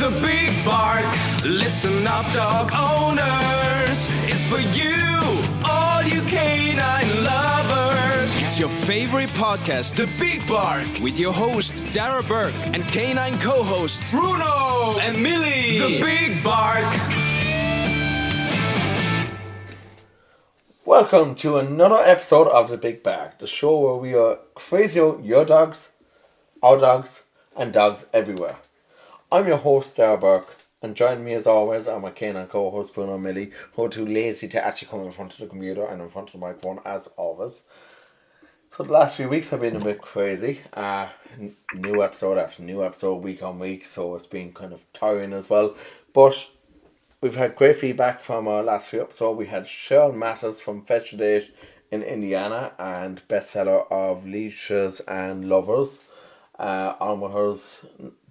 The big bark, listen up dog owners, it's for you, all you canine lovers. It's your favorite podcast, The Big Bark, with your host Darragh and canine co-hosts Bruno and Milly. The Big Bark. Welcome to another episode of The Big Bark, the show where we are crazy about your dogs, our dogs, and dogs everywhere. I'm your host, Darragh, and joining me as always are my canine co-host Bruno Milly, who are too lazy to actually come in front of the computer and in front of the microphone as always. So the last few weeks have been a bit crazy. New episode after new episode, week on week, so it's been kind of tiring as well. But we've had great feedback from our last few episodes. We had Cheryl Matters from Fetch Date in Indiana and bestseller of Leashes and Lovers on with hers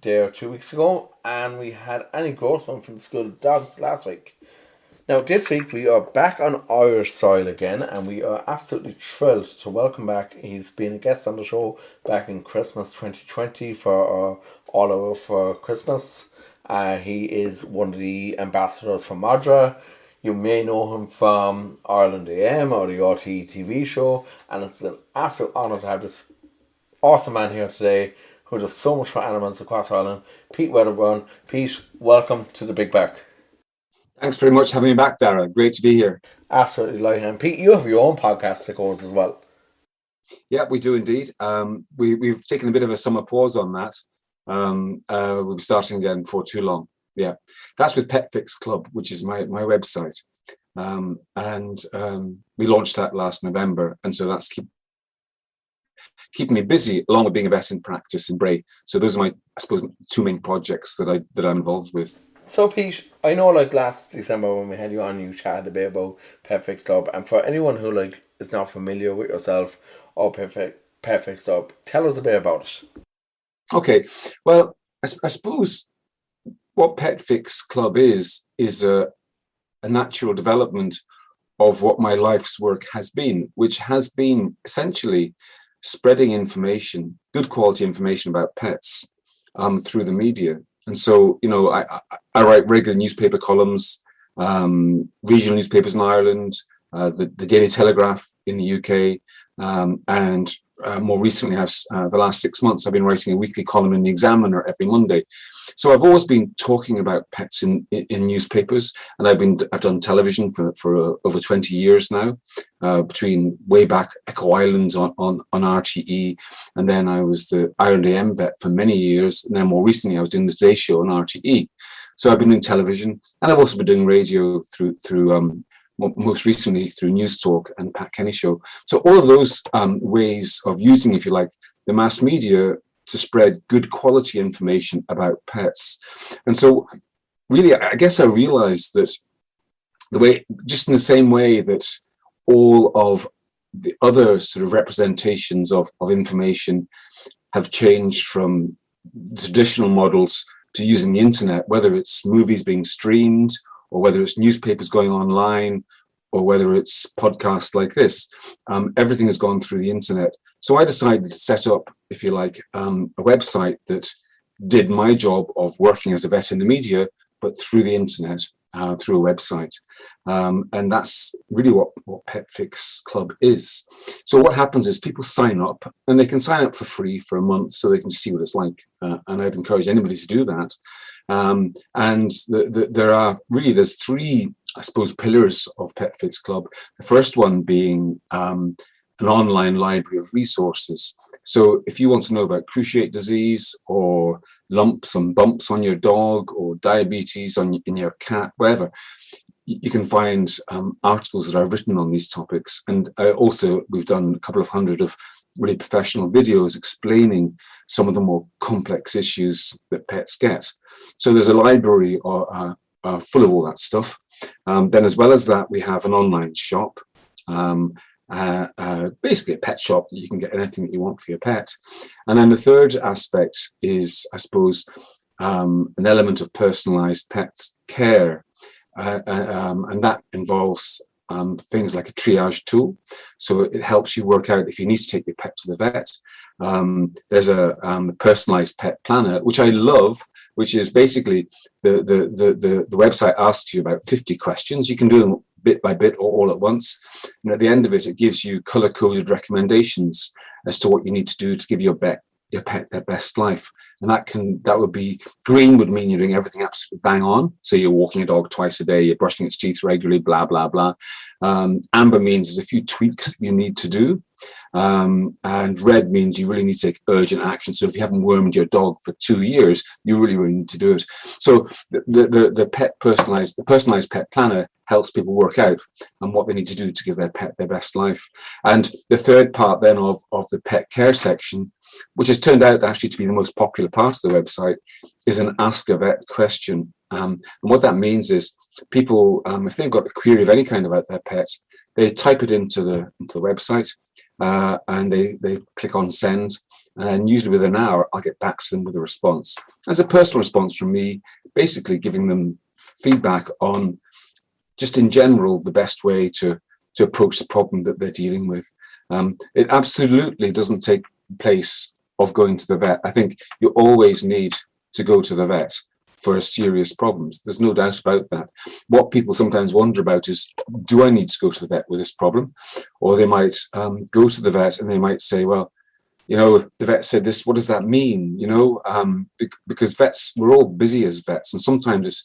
there 2 weeks ago, and we had Annie Grossman from the School of Dogs last week. Now this week we are back on Irish soil again, and we are absolutely thrilled to welcome back. He's been a guest on the show back in Christmas 2020 for All Over for Christmas. He is one of the ambassadors for Madra. You may know him from Ireland AM or the RTE TV show, and it's an absolute honour to have this awesome man here today who does so much for animals across Ireland, Pete Wedderburn. Pete, welcome to The Big Bark. Thanks very much for having me back, Darragh. Great to be here. Absolutely, like him. Pete, you have your own podcast that goes as well. Yeah, we do indeed. We've taken a bit of a summer pause on that. We'll be starting again before too long. Yeah, that's with Petfixclub, which is my website. We launched that last November, and so that's keeping me busy, along with being a vet in practice in Bray. So those are my, I suppose, two main projects that I'm involved with. So Pete, I know last December when we had you on, you chatted a bit about Petfixclub, and for anyone who is not familiar with yourself or Petfixclub, tell us a bit about it. Okay, well, I suppose what Petfixclub is a natural development of what my life's work has been, which has been essentially spreading information, good quality information about pets through the media. And so, I write regular newspaper columns, regional newspapers in Ireland, the Daily Telegraph in the UK, and more recently, the last 6 months, I've been writing a weekly column in the Examiner every Monday. So I've always been talking about pets in newspapers, and I've done television for over 20 years now, between way back Echo Island on RTE, and then I was the Ireland AM vet for many years, and then more recently I was doing the Today Show on RTE. So I've been doing television, and I've also been doing radio through most recently through News Talk and Pat Kenny Show. So all of those ways of using, if you like, the mass media to spread good quality information about pets. And so really, I guess I realized that just in the same way that all of the other sort of representations of information have changed from traditional models to using the internet, whether it's movies being streamed, or whether it's newspapers going online, or whether it's podcasts like this, everything has gone through the internet. So I decided to set up, if you like, a website that did my job of working as a vet in the media, but through the internet, through a website. And that's really what Petfixclub is. So what happens is people sign up, and they can sign up for free for a month so they can see what it's like. And I'd encourage anybody to do that. There's three, I suppose, pillars of Petfixclub. The first one being an online library of resources. So if you want to know about cruciate disease, or lumps and bumps on your dog, or diabetes in your cat, whatever, you can find articles that I've written on these topics. And we've done a couple of hundred of really professional videos explaining some of the more complex issues that pets get. So there's a library full of all that stuff. Then as well as that, we have an online shop, basically a pet shop that you can get anything that you want for your pet. And then the third aspect is, I suppose, an element of personalized pet care. And that involves things like a triage tool. So it helps you work out if you need to take your pet to the vet. There's a personalized pet planner, which I love which is basically the website asks you about 50 questions. You can do them bit by bit or all at once. And at the end of it, it gives you color-coded recommendations as to what you need to do to give your pet their best life. And that would be, green would mean you're doing everything absolutely bang on. So you're walking a dog twice a day, you're brushing its teeth regularly, blah, blah, blah. Amber means there's a few tweaks you need to do. And red means you really need to take urgent action. So if you haven't wormed your dog for 2 years, you really, really need to do it. So the personalized pet planner helps people work out and what they need to do to give their pet their best life. And the third part then of the pet care section, which has turned out actually to be the most popular part of the website, is an Ask a Vet question. And what that means is people, if they've got a query of any kind about their pet, they type it into the website and they click on send. And usually within an hour, I'll get back to them with a response. As a personal response from me, basically giving them feedback on just in general the best way to approach the problem that they're dealing with. It absolutely doesn't take place of going to the vet. I think you always need to go to the vet for serious problems. There's no doubt about that. What people sometimes wonder about is, do I need to go to the vet with this problem? Or they might go to the vet and they might say, well, the vet said this, what does that mean? Because vets, we're all busy as vets, and sometimes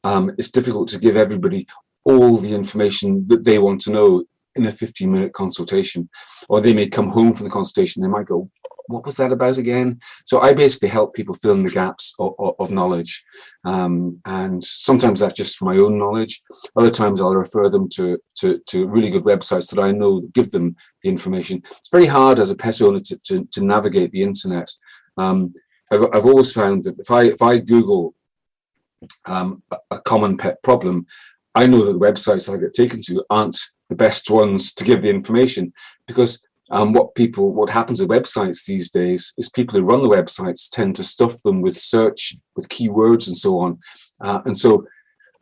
it's difficult to give everybody all the information that they want to know in a 15-minute consultation. Or they may come home from the consultation, they might go, what was that about again? So I basically help people fill in the gaps of knowledge. And sometimes that's just for my own knowledge. Other times I'll refer them to really good websites that I know that give them the information. It's very hard as a pet owner to navigate the internet. I've always found that if I Google a common pet problem, I know that the websites I get taken to aren't the best ones to give the information, because what happens with websites these days is people who run the websites tend to stuff them with search, with keywords and so on. And so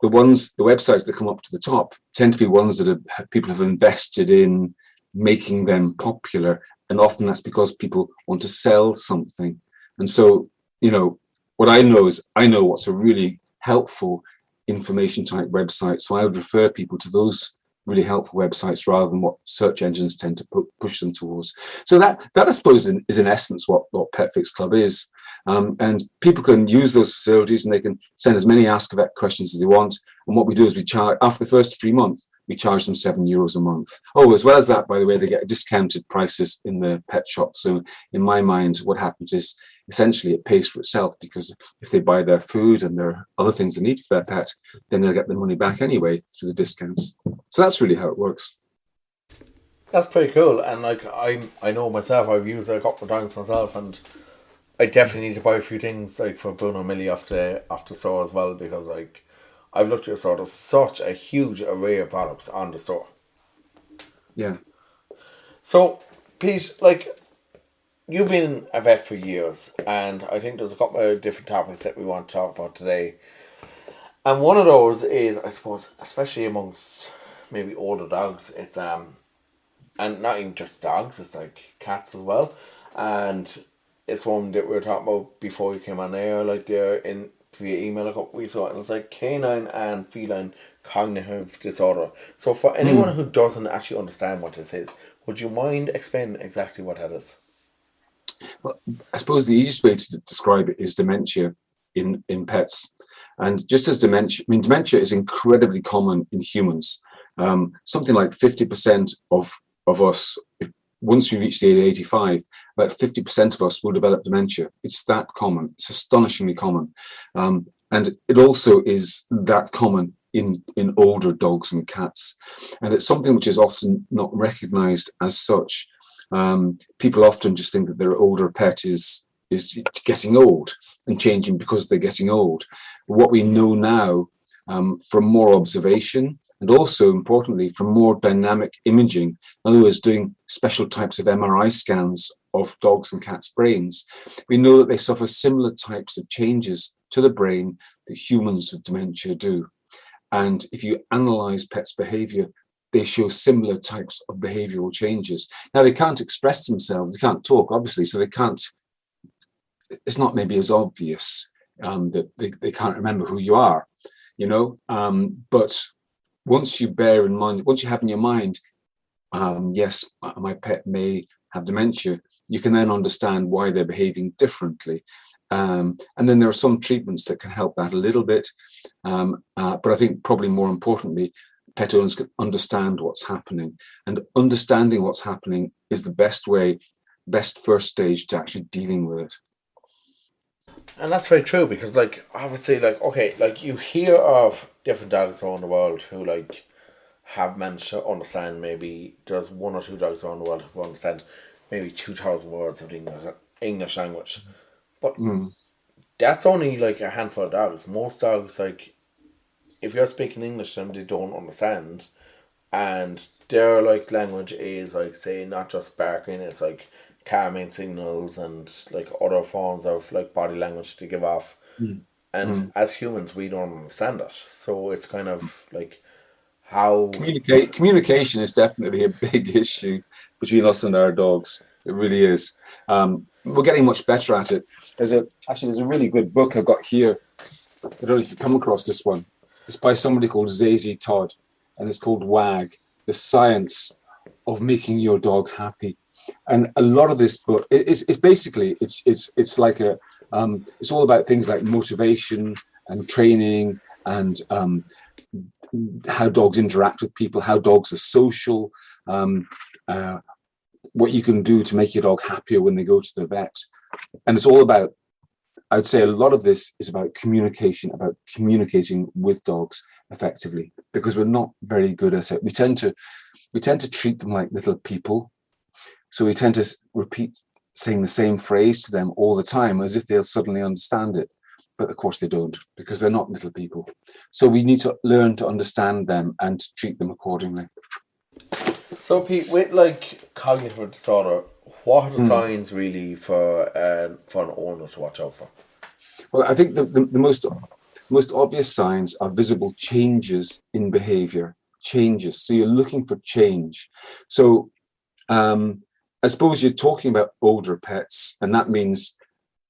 the websites that come up to the top tend to be ones that people have invested in making them popular. And often that's because people want to sell something. And so, what I know is I know what's a really helpful information type website. So I would refer people to those really helpful websites rather than what search engines tend to push them towards. So that I suppose is in essence what Petfixclub is. And people can use those facilities and they can send as many Ask a Vet questions as they want. And what we do is we charge, after the first 3 months, we charge them €7 a month. Oh, as well as that, by the way, they get discounted prices in the pet shop. So in my mind, what happens is essentially it pays for itself, because if they buy their food and their other things they need for their pet, then they'll get the money back anyway through the discounts. So that's really how it works. That's pretty cool. And I know myself, I've used it a couple of times myself, and I definitely need to buy a few things for Bruno Milly off the store as well, because I've looked at your store, there's such a huge array of products on the store. Yeah. So, Pete, you've been a vet for years, and I think there's a couple of different topics that we want to talk about today. And one of those is, I suppose, especially amongst maybe older dogs, it's and not even just dogs, it's cats as well. And it's one that we were talking about before you came on air, there via email a couple weeks ago, and it's canine and feline cognitive disorder. So for anyone who doesn't actually understand what this is, would you mind explaining exactly what that is? Well, I suppose the easiest way to describe it is dementia in pets. And just as dementia is incredibly common in humans. Something like 50% of us, once we reach the age of 85, about 50% of us will develop dementia. It's that common. It's astonishingly common. And it also is that common in older dogs and cats. And it's something which is often not recognized as such. People often just think that their older pet is getting old and changing because they're getting old. But what we know now from more observation, and also importantly from more dynamic imaging, in other words, doing special types of MRI scans of dogs and cats' brains, we know that they suffer similar types of changes to the brain that humans with dementia do. And if you analyze pets' behavior, they show similar types of behavioral changes. Now, they can't express themselves, they can't talk, obviously, so they can't, it's not maybe as obvious that they can't remember who you are, but once you bear in mind, once you have in your mind, yes, my pet may have dementia, you can then understand why they're behaving differently. And then there are some treatments that can help that a little bit. But I think probably more importantly, pet owners can understand what's happening. And understanding what's happening is the best first stage to actually dealing with it. And that's very true, because obviously you hear of different dogs around the world who have managed to understand, maybe there's one or two dogs around the world who understand maybe 2,000 words of the English language. But that's only a handful of dogs. Most dogs, if you're speaking English to them, they don't understand. And their language is say not just barking, it's calming signals and other forms of body language to give off. And as humans, we don't understand that. So it's kind of how communication is definitely a big issue between us and our dogs. It really is. We're getting much better at it. There's a really good book I've got here. I don't know if you've come across this one. It's by somebody called Zazie Todd, and it's called WAG: The Science of Making Your Dog Happy. And a lot of this book it's basically it's like it's all about things like motivation and training and how dogs interact with people, how dogs are social, what you can do to make your dog happier when they go to the vet. And it's all about, I would say a lot of this is about communication, about communicating with dogs effectively, because we're not very good at it. We tend to treat them like little people. So we tend to repeat saying the same phrase to them all the time as if they'll suddenly understand it. But of course they don't, because they're not little people. So we need to learn to understand them and to treat them accordingly. So Pete, with cognitive disorder, what are the signs really for an owner to watch out for? Well, I think the most obvious signs are visible changes in behavior, changes. So you're looking for change. So I suppose you're talking about older pets, and that means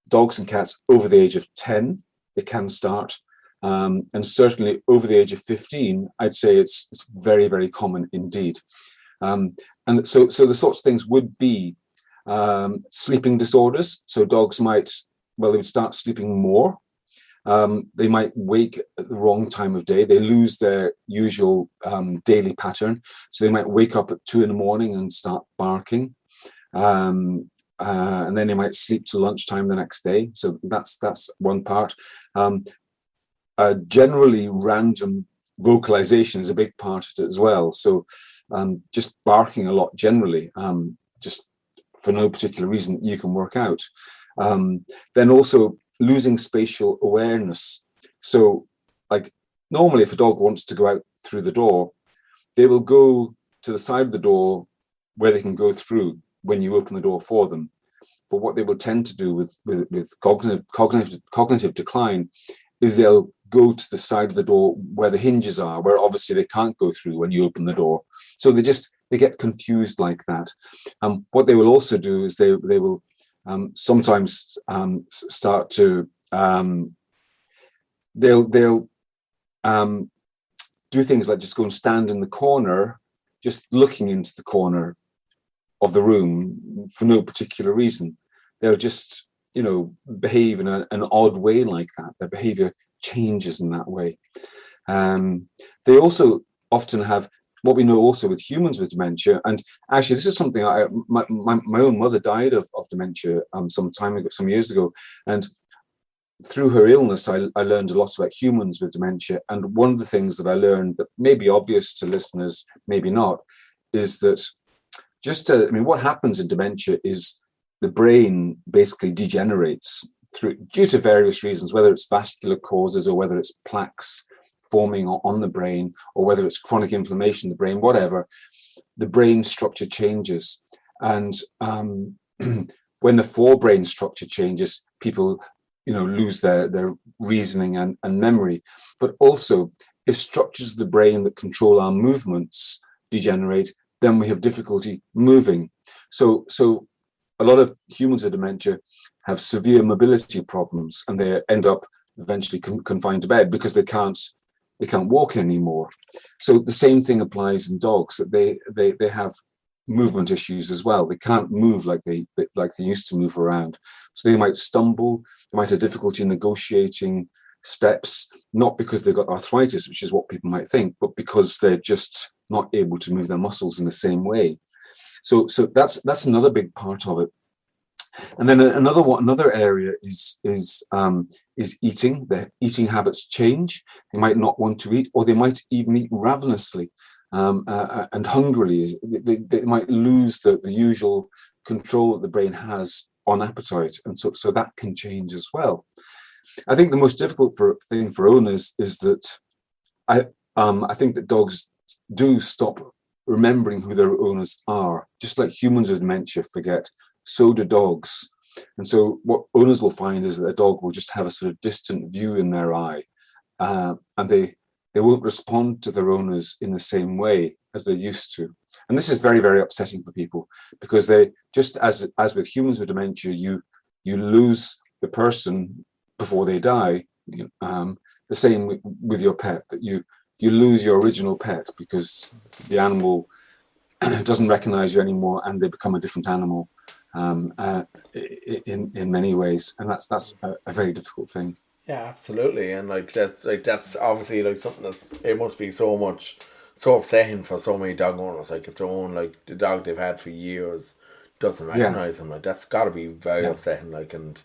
dogs and cats over the age of 10, it can start. And certainly over the age of 15, I'd say it's very, very common indeed. And so the sorts of things would be sleeping disorders. So dogs they would start sleeping more. They might wake at the wrong time of day. They lose their usual daily pattern. So they might wake up at 2 a.m. and start barking. And then they might sleep till lunchtime the next day. So that's one part. Generally, random vocalization is a big part of it as well. So just barking a lot generally, just for no particular reason you can work out. Then also losing spatial awareness. So normally if a dog wants to go out through the door, they will go to the side of the door where they can go through when you open the door for them. But what they will tend to do with cognitive decline is they'll go to the side of the door where the hinges are, where obviously they can't go through when you open the door. So they get confused like that. What they will also do is they will sometimes start to they'll do things like just go and stand in the corner, just looking into the corner of the room for no particular reason. They'll just behave in an odd way like that. Their behavior changes in that way. They also often have what we know also with humans with dementia, and actually this is something my own mother died of dementia some years ago, and through her illness I learned a lot about humans with dementia. And one of the things that I learned that may be obvious to listeners, maybe not, is that what happens in dementia is the brain basically degenerates due to various reasons, whether it's vascular causes or whether it's plaques forming on the brain, or whether it's chronic inflammation in the brain, whatever. The brain structure changes. And when the forebrain structure changes, people lose their reasoning and memory. But also, if structures of the brain that control our movements degenerate, then we have difficulty moving. So a lot of humans with dementia have severe mobility problems, and they end up eventually confined to bed because they can't walk anymore. So the same thing applies in dogs, that they have movement issues as well. They can't move like they used to move around. So they might stumble, they might have difficulty negotiating steps, not because they've got arthritis, which is what people might think, but because they're just not able to move their muscles in the same way. So that's another big part of it. And then another area is eating. Their eating habits change. They might not want to eat, or they might even eat ravenously and hungrily. They might lose the usual control that the brain has on appetite, and so that can change as well. I think the most difficult thing for owners is that I think that dogs do stop remembering who their owners are, just like humans with dementia forget. So do dogs. And so what owners will find is that a dog will just have a sort of distant view in their eye, and they won't respond to their owners in the same way as they used to. And this is very, very upsetting for people, because they, just as with humans with dementia, you lose the person before they die. The same with your pet, that you lose your original pet because the animal doesn't recognize you anymore, and they become a different animal in many ways, and that's a very difficult thing. Yeah, absolutely. And that's obviously something it must be so upsetting for so many dog owners. Like, if they own the dog they've had for years doesn't recognize them, that's got to be very upsetting. And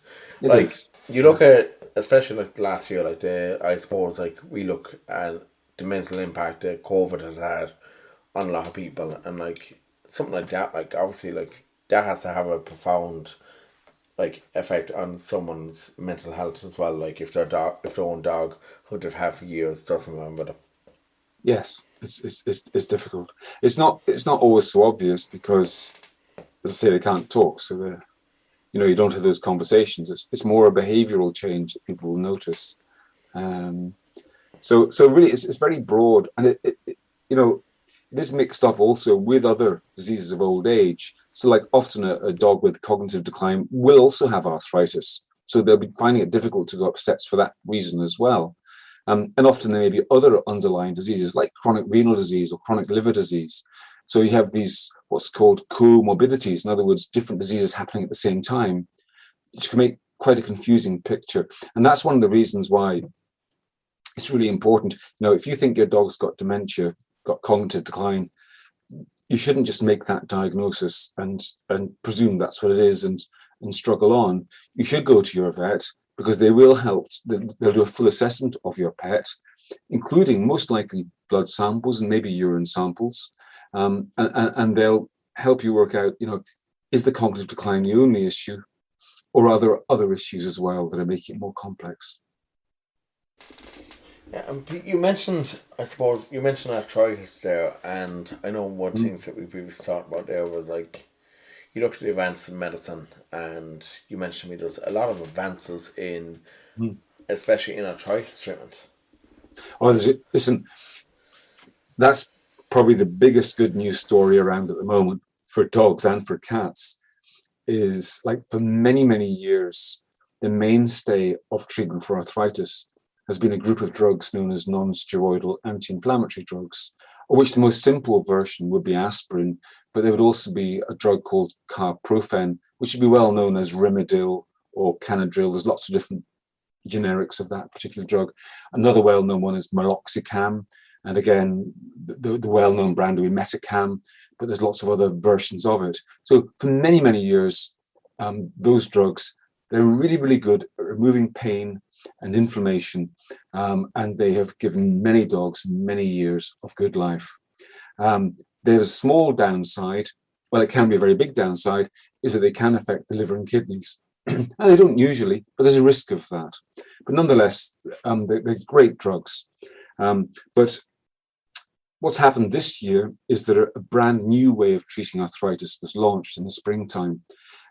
you look at, especially last year, I suppose we look at the mental impact that COVID has had on a lot of people, and something like that, obviously that has to have a profound effect on someone's mental health as well. If their own dog who they've had for years doesn't remember them. Yes, it's difficult. It's not always so obvious, because, as I say, they can't talk, so you don't have those conversations. It's more a behavioural change that people will notice. So really, it's very broad, and it is mixed up also with other diseases of old age. So often a dog with cognitive decline will also have arthritis. So they'll be finding it difficult to go up steps for that reason as well. And often there may be other underlying diseases like chronic renal disease or chronic liver disease. So you have these what's called comorbidities, in other words, different diseases happening at the same time, which can make quite a confusing picture. And that's one of the reasons why it's really important. If you think your dog's got dementia, got cognitive decline, you shouldn't just make that diagnosis and presume that's what it is and struggle on. You should go to your vet, because they will help. They'll do a full assessment of your pet, including most likely blood samples and maybe urine samples, and they'll help you work out, is the cognitive decline the only issue, or are there other issues as well that are making it more complex? Yeah, and Pete, you mentioned arthritis there, and I know one of the things that we previously talked about there was you look at the advances in medicine, and you mentioned to me there's a lot of advances in, especially in arthritis treatment. Oh, listen, that's probably the biggest good news story around at the moment for dogs and for cats. Is for many, many years, the mainstay of treatment for arthritis has been a group of drugs known as non-steroidal anti-inflammatory drugs, of which the most simple version would be aspirin, but there would also be a drug called carprofen, which would be well known as Rimadyl or Canadryl. There's lots of different generics of that particular drug. Another well-known one is meloxicam, and again, the well-known brand would be Metacam, but there's lots of other versions of it. So for many, many years, those drugs, they're really, really good at removing pain and inflammation, and they have given many dogs many years of good life. There's a small downside, well, it can be a very big downside, is that they can affect the liver and kidneys. And they don't usually, but there's a risk of that. But nonetheless, they're great drugs. But what's happened this year is that a brand new way of treating arthritis was launched in the springtime.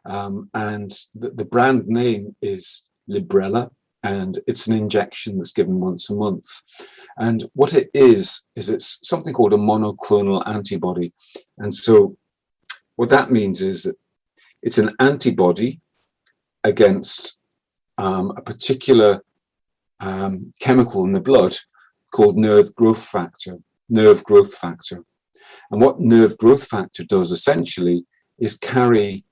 And the brand name is Librela, and it's an injection that's given once a month. And what it is it's something called a monoclonal antibody. And so what that means is that it's an antibody against a particular chemical in the blood called nerve growth factor. And what nerve growth factor does essentially is carry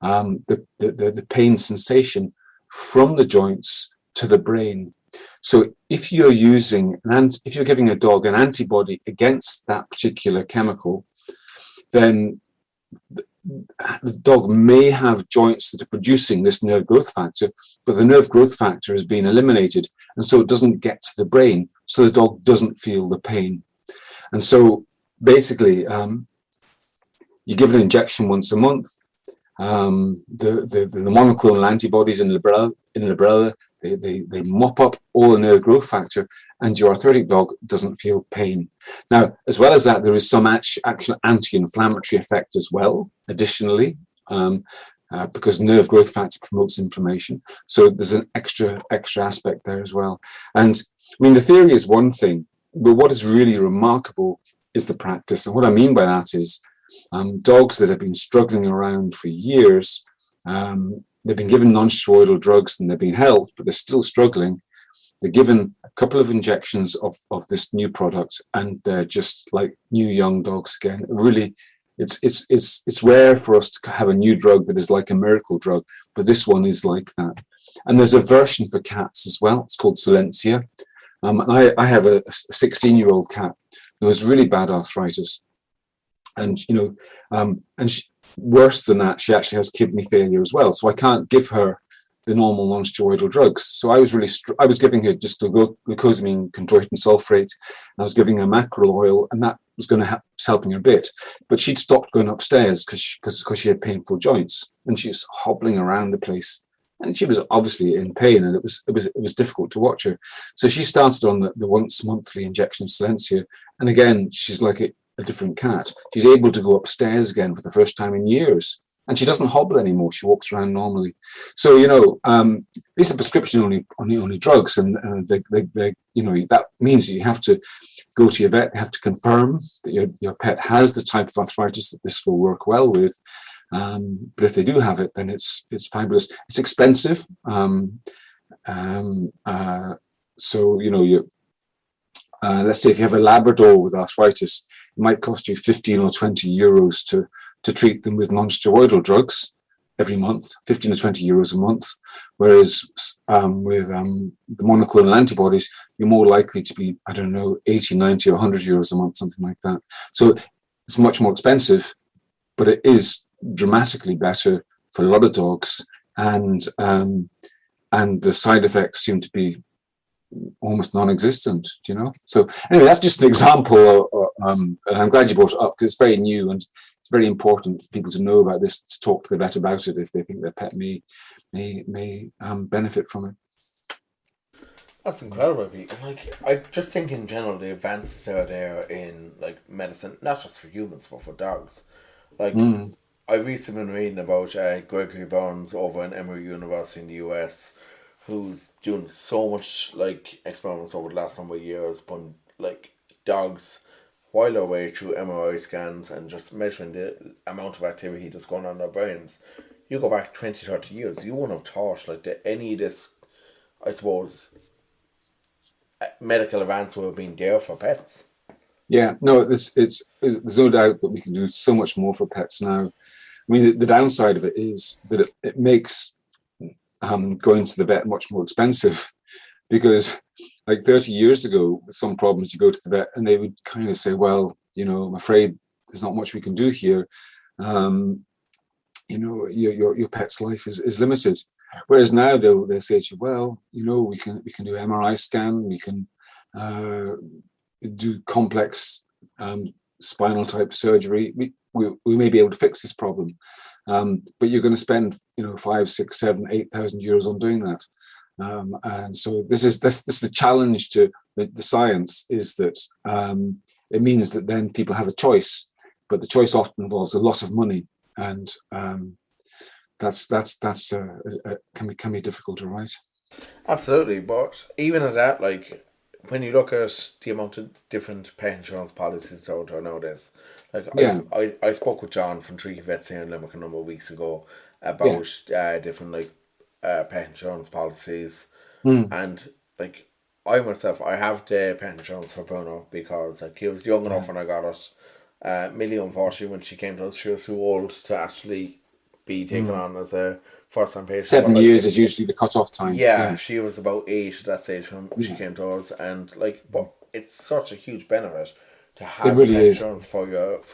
the pain sensation from the joints to the brain. So if you're giving a dog an antibody against that particular chemical, then the dog may have joints that are producing this nerve growth factor, but the nerve growth factor has been eliminated, and so it doesn't get to the brain, so the dog doesn't feel the pain. And so basically, you give an injection once a month. The monoclonal antibodies in Librela, they mop up all the nerve growth factor, and your arthritic dog doesn't feel pain. Now, as well as that, there is some actual anti-inflammatory effect as well, additionally, because nerve growth factor promotes inflammation. So there's an extra aspect there as well. And I mean, the theory is one thing, but what is really remarkable is the practice. And what I mean by that is dogs that have been struggling around for years, they've been given non-steroidal drugs and they've been helped, but they're still struggling. They're given a couple of injections of this new product, and they're just like new young dogs again. Really, it's rare for us to have a new drug that is like a miracle drug, but this one is like that. And there's a version for cats as well. It's called Silencia. I have a 16-year-old cat who has really bad arthritis, and worse than that, she actually has kidney failure as well. So I can't give her the normal non-steroidal drugs. So I was giving her just glucosamine, chondroitin sulfate, and I was giving her mackerel oil, and that was going to helping her a bit. But she'd stopped going upstairs because she had painful joints, and she was hobbling around the place, and she was obviously in pain, and it was difficult to watch her. So she started on the once monthly injection of Silencia, and again she's like a different cat. She's able to go upstairs again for the first time in years, and she doesn't hobble anymore. She walks around normally. So these are prescription only drugs, and they that means that you have to go to your vet, you have to confirm that your pet has the type of arthritis that this will work well with. But if they do have it, then it's fabulous. It's expensive. Let's say if you have a Labrador with arthritis, it might cost you 15 or 20 euros to treat them with non-steroidal drugs every month, 15 or 20 euros a month. Whereas with the monoclonal antibodies, you're more likely to be, 80, 90 or 100 euros a month, something like that. So it's much more expensive, but it is dramatically better for a lot of dogs. And the side effects seem to be almost non-existent, So anyway, that's just an example, and I'm glad you brought it up because it's very new and it's very important for people to know about this, to talk to their vet about it if they think their pet may benefit from it. That's incredible, Pete. And I just think in general the advances that are there in medicine, not just for humans but for dogs. I've recently been reading about Gregory Burns over in Emory University in the US, who's doing so much experiments over the last number of years, putting dogs while they're away through MRI scans and just measuring the amount of activity that's going on in their brains. You go back 20, 30 years, you wouldn't have thought that any of this, I suppose, medical advance would have been there for pets. Yeah, no, there's no doubt that we can do so much more for pets now. I mean, the downside of it is that it makes going to the vet much more expensive, because 30 years ago, with some problems, you go to the vet and they would kind of say, well, I'm afraid there's not much we can do here. Your pet's life is limited. Whereas now they'll say to you, well, we can do MRI scan, we can do complex spinal type surgery. We may be able to fix this problem. But you're going to spend 5, 6, 7, 8,000 euros on doing that, and so this is the challenge to the science, is that it means that then people have a choice, but the choice often involves a lot of money, and that's can be difficult to write. Absolutely, but even at that, when you look at the amount of different pet insurance policies out there nowadays, I spoke with John from Tree Vets here in Limerick a number of weeks ago about different pet insurance policies, and like, I myself, I have the pet insurance for Bruno because like he was young enough when I got it. Millie, unfortunately, when she came to us, she was too old to actually be taken on as a first time patient. 7 years is usually the cut-off time. Yeah, she was about 8 at that stage when she Yeah. came to us, and like, but it's such a huge benefit to It have really pet is. insurance for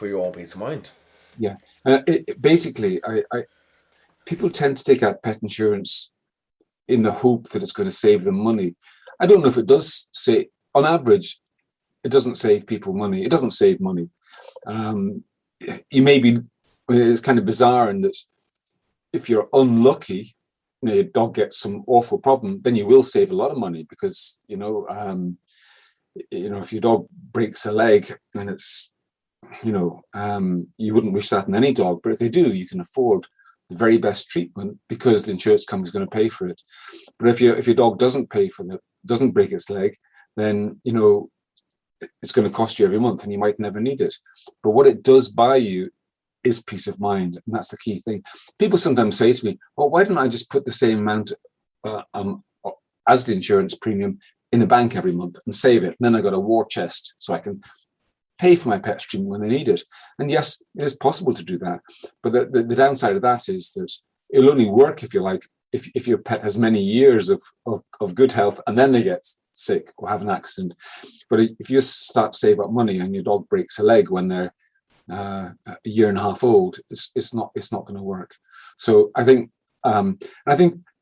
your own peace of mind. Yeah. Basically, people tend to take out pet insurance in the hope that it's going to save them money. I don't know if it does say, on average, it doesn't save people money. It doesn't save money. You may be, it's kind of bizarre in that if you're unlucky, your dog gets some awful problem, then you will save a lot of money because, if your dog breaks a leg and it's, you wouldn't wish that on any dog, but if they do, you can afford the very best treatment because the insurance company is going to pay for it. But if your dog doesn't doesn't break its leg, then it's going to cost you every month, and you might never need it. But what it does buy you is peace of mind, and that's the key thing. People sometimes say to me, "Well, why don't I just put the same amount as the insurance premium in the bank every month and save it? And then I got a war chest so I can pay for my pet's treatment when they need it." And yes, it is possible to do that. But the downside of that is that it'll only work if if your pet has many years of good health and then they get sick or have an accident. But if you start to save up money and your dog breaks a leg when they're a year and a half old, it's not going to work. So I think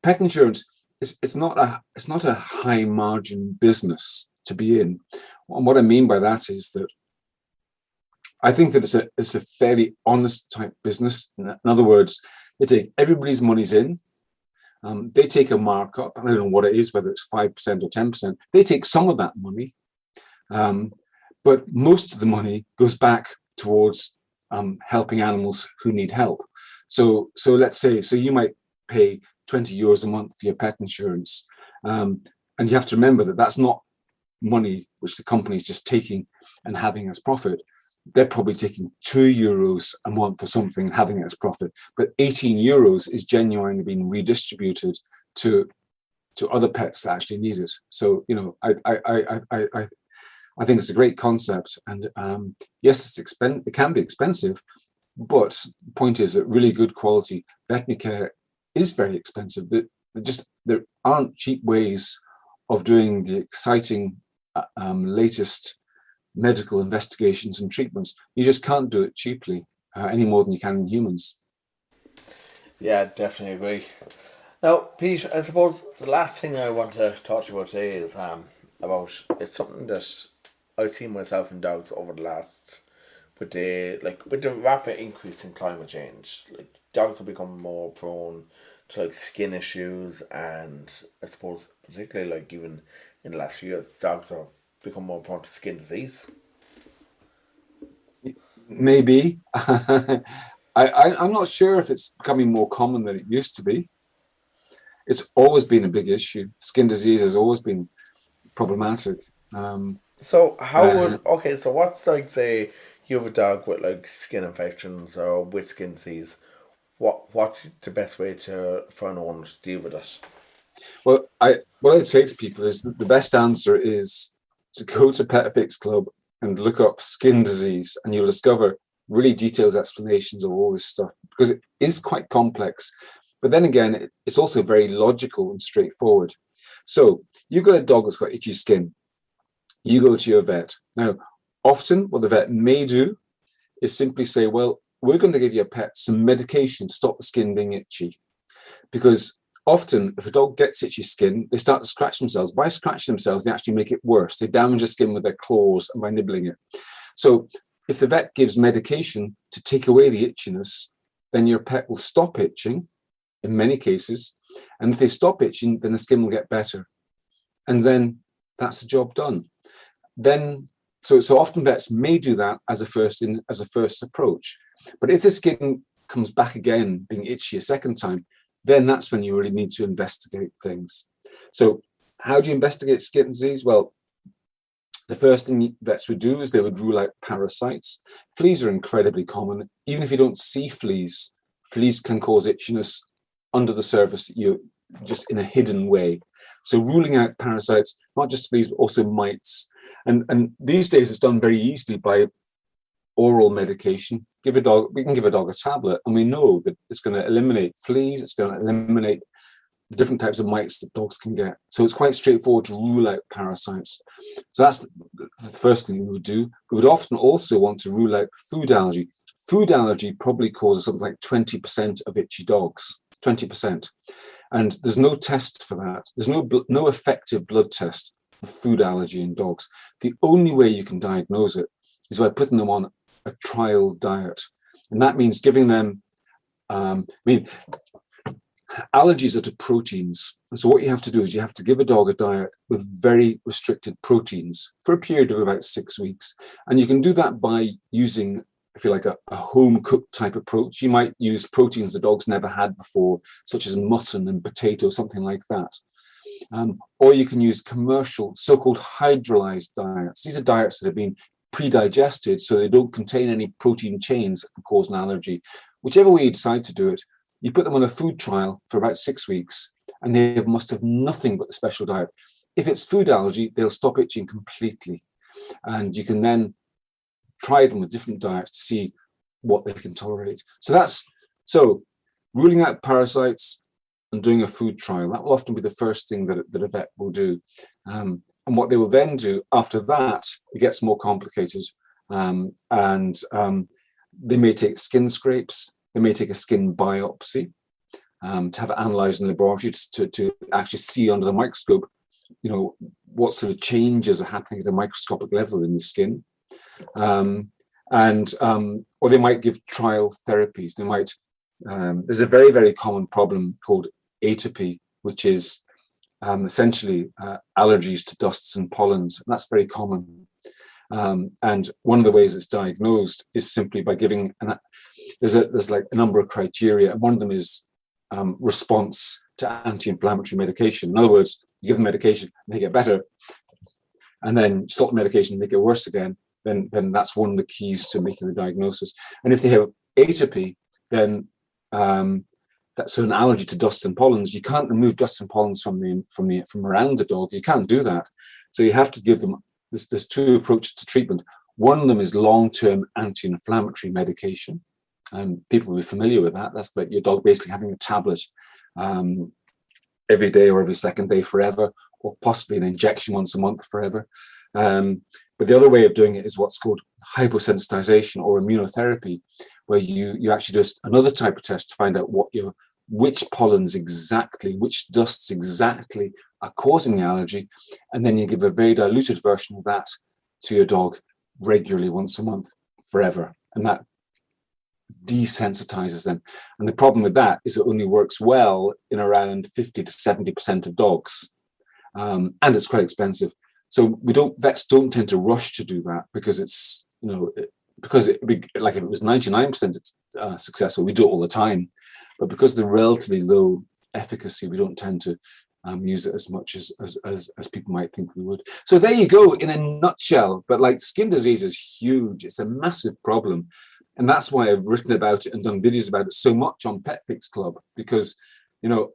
pet insurance it's not a high margin business to be in. And what I mean by that is that I think that it's a fairly honest type business. In other words, they take everybody's money's in. They take a markup. I don't know what it is, whether it's 5% or 10%. They take some of that money, but most of the money goes back towards helping animals who need help. So let's say, you might pay €20 a month for your pet insurance, and you have to remember that that's not money which the company is just taking and having as profit. They're probably taking €2 a month or something and having it as profit, but €18 is genuinely being redistributed to other pets that actually need it. So I think it's a great concept, and yes, it can be expensive, but the point is that really good quality veterinary care is very expensive. There aren't cheap ways of doing the exciting latest medical investigations and treatments. You just can't do it cheaply any more than you can in humans. Yeah, definitely agree. Now, Pete, I suppose the last thing I want to talk to you about today is it's something that I've seen myself in dogs over the last with the rapid increase in climate change. Like, dogs have become more prone to like skin issues, and I suppose particularly like even in the last few years, dogs are become more prone to skin disease. Maybe. I'm not sure if it's becoming more common than it used to be. It's always been a big issue. Skin disease has always been problematic. So what's like, say you have a dog with like skin infections or with skin disease, what's the best way for an owner to deal with it? Well, what I'd say to people is that the best answer is to go to Petfixclub and look up skin disease, and you'll discover really detailed explanations of all this stuff, because it is quite complex. But then again, it's also very logical and straightforward. So you've got a dog that's got itchy skin. You go to your vet. Now, often what the vet may do is simply say, well, we're going to give your pet some medication to stop the skin being itchy. Because often, if a dog gets itchy skin, they start to scratch themselves. By scratching themselves, they actually make it worse. They damage the skin with their claws and by nibbling it. So if the vet gives medication to take away the itchiness, then your pet will stop itching in many cases. And if they stop itching, then the skin will get better. And then that's the job done. Then, so often vets may do that as a first approach. But if the skin comes back again, being itchy a second time, then that's when you really need to investigate things. So how do you investigate skin disease? Well, the first thing vets would do is they would rule out parasites. Fleas are incredibly common. Even if you don't see fleas, fleas can cause itchiness under the surface, just in a hidden way. So ruling out parasites, not just fleas, but also mites. And these days it's done very easily by oral medication. We can give a dog a tablet, and we know that it's going to eliminate fleas, it's going to eliminate the different types of mites that dogs can get. So it's quite straightforward to rule out parasites. So that's the first thing we would do. We would often also want to rule out food allergy. Food allergy probably causes something like 20% of itchy dogs, 20%. And there's no test for that. There's no effective blood test for food allergy in dogs. The only way you can diagnose it is by putting them on a trial diet. And that means giving them, allergies are to proteins. And so what you have to do is you have to give a dog a diet with very restricted proteins for a period of about 6 weeks. And you can do that by using, if you like, a home cooked type approach. You might use proteins the dog's never had before, such as mutton and potato, something like that. Or you can use commercial, so-called hydrolyzed diets. These are diets that have been pre-digested, so they don't contain any protein chains that can cause an allergy. Whichever way you decide to do it, you put them on a food trial for about 6 weeks, and they must have nothing but the special diet. If it's food allergy, they'll stop itching completely. And you can then try them with different diets to see what they can tolerate. So ruling out parasites and doing a food trial, that will often be the first thing that a vet will do. And what they will then do after that, it gets more complicated. They may take skin scrapes. They may take a skin biopsy to have it analysed in the laboratory to actually see under the microscope, what sort of changes are happening at a microscopic level in the skin. Or they might give trial therapies. They might. There's a very, very common problem called atopy, which is essentially allergies to dusts and pollens. And that's very common. And one of the ways it's diagnosed is simply by giving there's like a number of criteria, and one of them is response to anti-inflammatory medication. In other words, you give them medication and they get better, and then stop the medication and they get worse again. Then that's one of the keys to making the diagnosis. And if they have atopy, then that's an allergy to dust and pollens. You can't remove dust and pollens from around the dog. You can't do that. So you have to give them. There's two approaches to treatment. One of them is long-term anti-inflammatory medication, and people will be familiar with that. That's like your dog basically having a tablet every day or every second day forever, or possibly an injection once a month forever. But the other way of doing it is what's called hyposensitization or immunotherapy, where you actually do another type of test to find out which pollens exactly, which dusts exactly are causing the allergy, and then you give a very diluted version of that to your dog regularly once a month forever, and that desensitizes them. And the problem with that is it only works well in around 50 to 70% of dogs, and it's quite expensive. So vets don't tend to rush to do that because it's because it like if it was 99% successful, we do it all the time. But because of the relatively low efficacy, we don't tend to use it as much as people might think we would. So there you go in a nutshell. But like skin disease is huge. It's a massive problem. And that's why I've written about it and done videos about it so much on Petfixclub, because,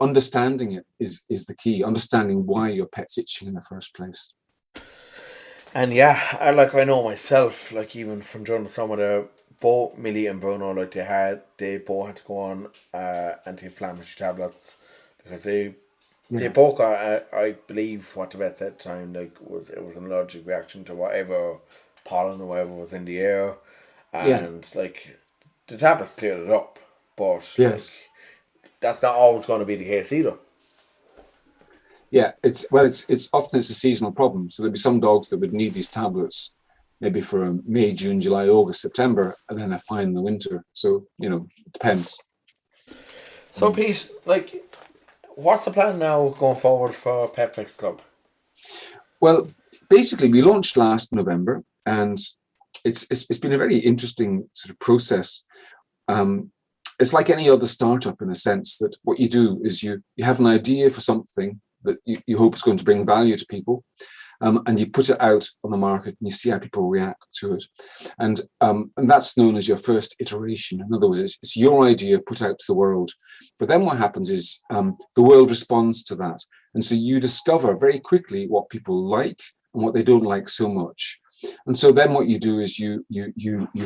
understanding it is the key, understanding why your pet's itching in the first place. And yeah, I know myself, even from during some of the, both Milly and Bruno, they both had to go on anti-inflammatory tablets because they both got, I believe what the vet said at the time, it was an allergic reaction to whatever pollen or whatever was in the air, and the tablets cleared it up, but yes, that's not always going to be the case either. Yeah, it's often a seasonal problem. So there'll be some dogs that would need these tablets maybe for May, June, July, August, September, and then they're fine in the winter. So, it depends. So Pete, what's the plan now going forward for Petfixclub? Well, basically we launched last November, and it's been a very interesting sort of process. It's like any other startup in a sense that what you do is you have an idea for something that you hope is going to bring value to people. and you put it out on the market and you see how people react to it. And that's known as your first iteration. In other words, it's your idea put out to the world. But then what happens is the world responds to that. And so you discover very quickly what people like and what they don't like so much. And so then what you do is you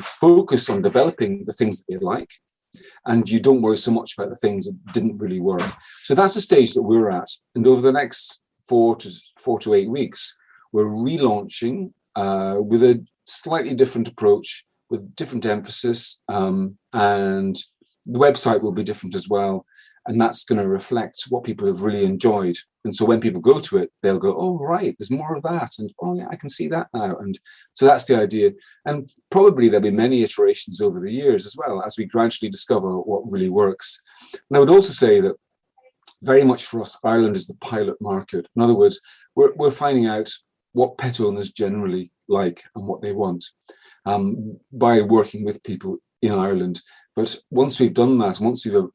focus on developing the things that they like, and you don't worry so much about the things that didn't really work. So that's the stage that we're at. And over the next 4 to 8 weeks, we're relaunching with a slightly different approach, with different emphasis, and the website will be different as well. And that's going to reflect what people have really enjoyed. And so when people go to it, they'll go, oh, right, there's more of that. And, oh, yeah, I can see that now. And so that's the idea. And probably there'll be many iterations over the years as well, as we gradually discover what really works. And I would also say that very much for us, Ireland is the pilot market. In other words, we're finding out what pet owners generally like and what they want by working with people in Ireland. But once we've done that, once we've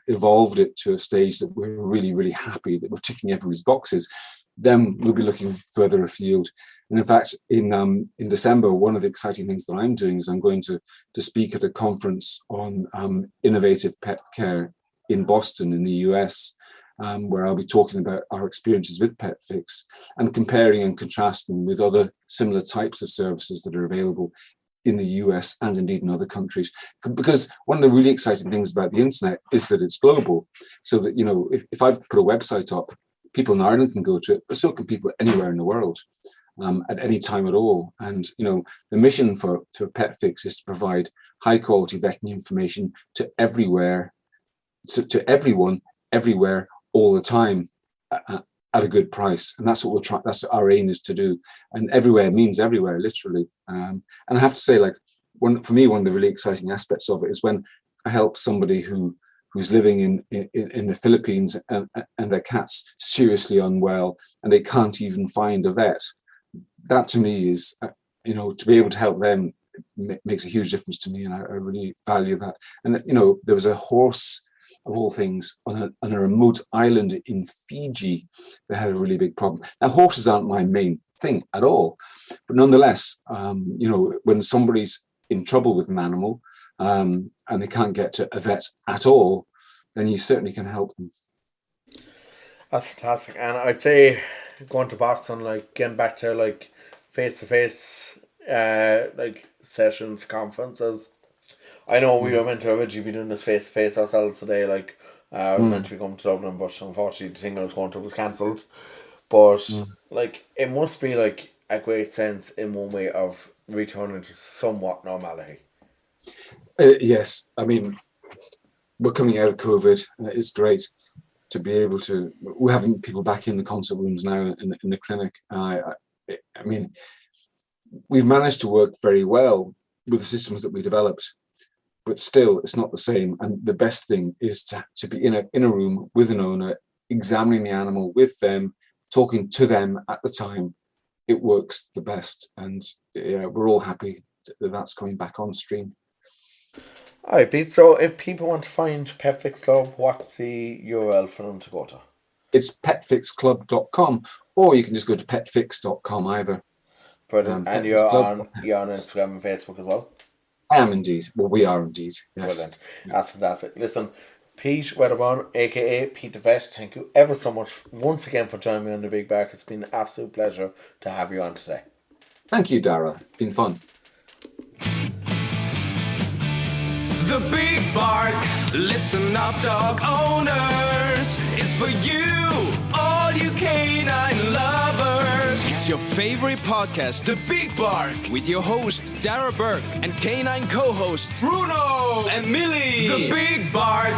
evolved it to a stage that we're really, really happy that we're ticking everybody's boxes, then we'll be looking further afield. And in fact, in December, one of the exciting things that I'm doing is I'm going to speak at a conference on innovative pet care in Boston in the US, where I'll be talking about our experiences with Petfix and comparing and contrasting with other similar types of services that are available in the US and indeed in other countries. Because one of the really exciting things about the internet is that it's global. So that, you know, if I've put a website up, people in Ireland can go to it, but so can people anywhere in the world at any time at all. And, you know, the mission for Petfix is to provide high quality veterinary information to everywhere, to everyone, everywhere, all the time, at a good price. And that's what we'll try. That's our aim is to do. And everywhere means everywhere, literally. And I have to say, like, for me, one of the really exciting aspects of it is when I help somebody who's living in the Philippines and their cat's seriously unwell and they can't even find a vet. That to me is, you know, to be able to help them makes a huge difference to me. And I really value that. And, you know, there was a horse, of all things, on a remote island in Fiji that had a really big problem. Now, horses aren't my main thing at all, but nonetheless, you know, when somebody's in trouble with an animal and they can't get to a vet at all, then you certainly can help them. That's fantastic. And I'd say going to Boston, like getting back to like face-to-face like sessions, conferences. I know we were meant to originally be doing this face-to-face ourselves today. Like, I was meant to be coming to Dublin, but unfortunately the thing I was going to was cancelled. But, like, it must be, like, a great sense in one way of returning to somewhat normality. Yes. I mean, we're coming out of COVID, and it's great to be able to... We're having people back in the consult rooms now in the clinic. I mean, we've managed to work very well with the systems that we developed. But still, it's not the same. And the best thing is to be in a room with an owner, examining the animal with them, talking to them at the time. It works the best. And we're all happy that that's coming back on stream. All right, Pete. So if people want to find Petfixclub, what's the URL for them to go to? It's petfixclub.com, or you can just go to petfix.com either. Brilliant. And you're on Instagram and Facebook as well? I am indeed. Well, we are indeed. Yes. Brilliant. That's fantastic. Listen, Pete Wedderburn, aka Pete the Vet, thank you ever so much once again for joining me on the Big Bark. It's been an absolute pleasure to have you on today. Thank you, Darragh. It's been fun. The Big Bark, listen up, dog owners, is for you, all you canine lovers. It's your favorite podcast, The Big Bark, with your host, Darragh and canine co-hosts, Bruno and Milly. The Big Bark.